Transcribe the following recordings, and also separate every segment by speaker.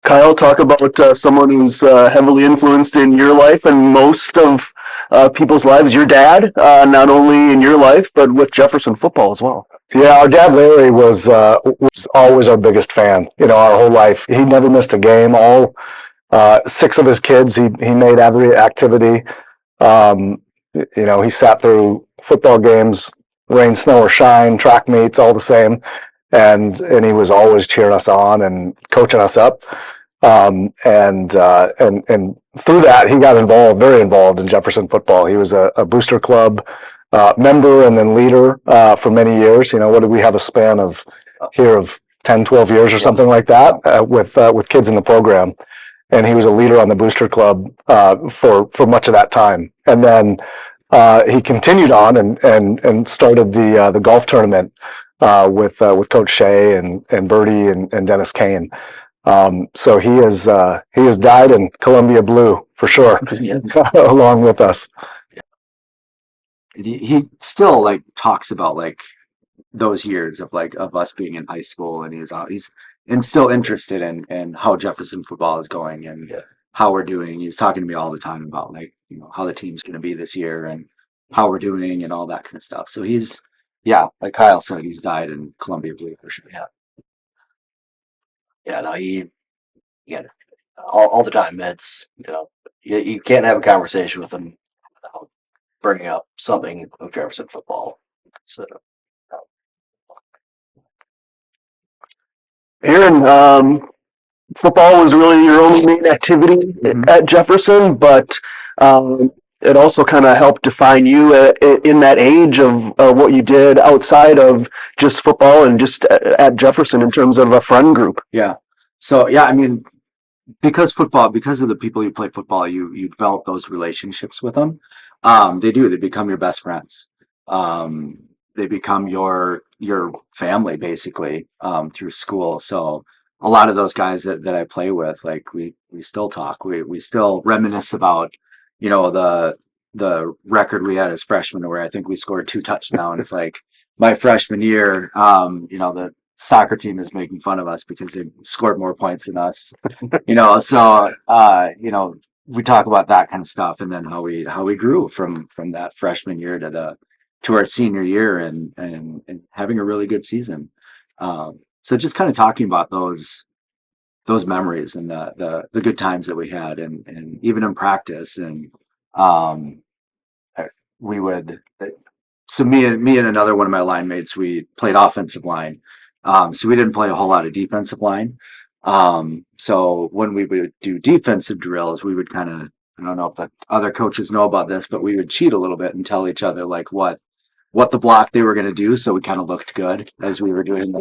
Speaker 1: Kyle, talk about someone who's heavily influenced in your life and most of people's lives. Your dad, not only in your life, but with Jefferson football as well.
Speaker 2: Yeah, our dad Larry was always our biggest fan. Our whole life, he never missed a game. All six of his kids, he made every activity. Um, he sat through football games, rain, snow, or shine, track meets, all the same, and he was always cheering us on and coaching us up. And through that, he got involved, very involved in Jefferson football. He was a booster club member and then leader for many years. What did we have a span of here of 10, 12 years or something like that with kids in the program. And he was a leader on the booster club for much of that time. And then he continued on and started the golf tournament with Coach Shea and Bertie and Dennis Kane. So he has died in Columbia blue for sure, along with us.
Speaker 3: He still like talks about like those years of like of us being in high school, and he's and still interested in how Jefferson football is going and how we're doing. He's talking to me all the time about like how the team's going to be this year and how we're doing and all that kind of stuff. So he's yeah, like Kyle said, he's died in Columbia blue for sure.
Speaker 4: Yeah, yeah. No, yeah, all the time. It's you can't have a conversation with him without bringing up something of Jefferson football. So
Speaker 1: Aaron, football was really your only main activity at Jefferson, but um, it also kind of helped define you in that age of what you did outside of just football and just at Jefferson in terms of a friend group.
Speaker 3: Yeah. So yeah, I mean, because of the people you play football, you develop those relationships with them. They become your best friends. They become your family basically through school. So a lot of those guys that I play with, like we still talk. We still reminisce about the record we had as freshmen, where I think we scored 2 touchdowns. Like my freshman year, the soccer team is making fun of us because they scored more points than us. So we talk about that kind of stuff, and then how we grew from that freshman year to our senior year, and having a really good season. So just kind of talking about those memories and the good times that we had, and even in practice, and um, we would. So me and another one of my line mates, we played offensive line. So we didn't play a whole lot of defensive line. So when we would do defensive drills, we would kind of, I don't know if the other coaches know about this, but we would cheat a little bit and tell each other like what the block they were going to do. So we kind of looked good as we were doing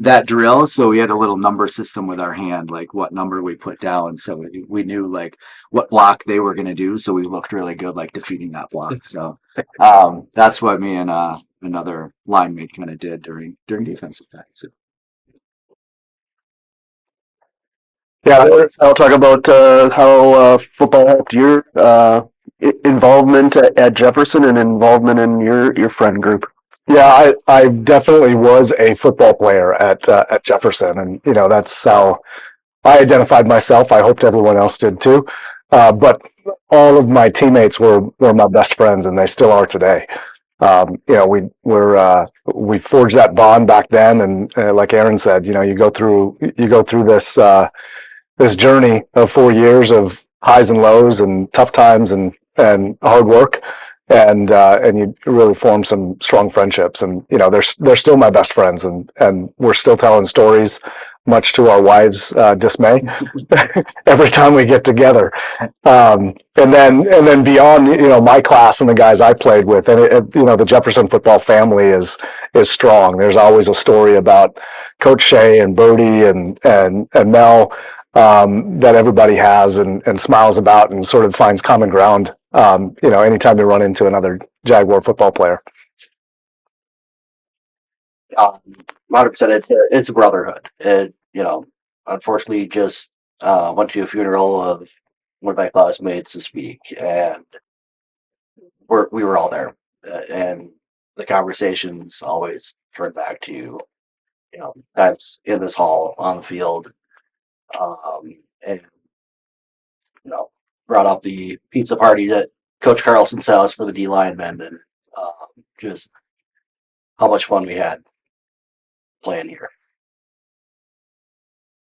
Speaker 3: that drill. So we had a little number system with our hand, like what number we put down. So we knew like what block they were going to do. So we looked really good, like defeating that block. So that's what me and another line mate kind of did during defensive time. So
Speaker 2: Yeah,
Speaker 1: I'll talk about how football helped your involvement at Jefferson and involvement in your friend group.
Speaker 2: yeah, I definitely was a football player at Jefferson, and that's how I identified myself. I hoped everyone else did too. But all of my teammates were my best friends, and they still are today. We forged that bond back then, and like Aaron said, you go through this journey of 4 years of highs and lows and tough times and hard work, and you really form some strong friendships. And they're still my best friends, and we're still telling stories, much to our wives' dismay, every time we get together. And then beyond, my class and the guys I played with, and the Jefferson football family is strong. There's always a story about Coach Shea and Bertie and Mel, that everybody has and smiles about and sort of finds common ground. Anytime you run into another Jaguar football player.
Speaker 4: 100%, it's a brotherhood. Unfortunately, just went to a funeral of one of my classmates this week, and we were all there, and the conversations always turn back to times in this hall on the field, and you know, brought up the pizza party that Coach Carlson set us for the D linemen, and just how much fun we had playing here.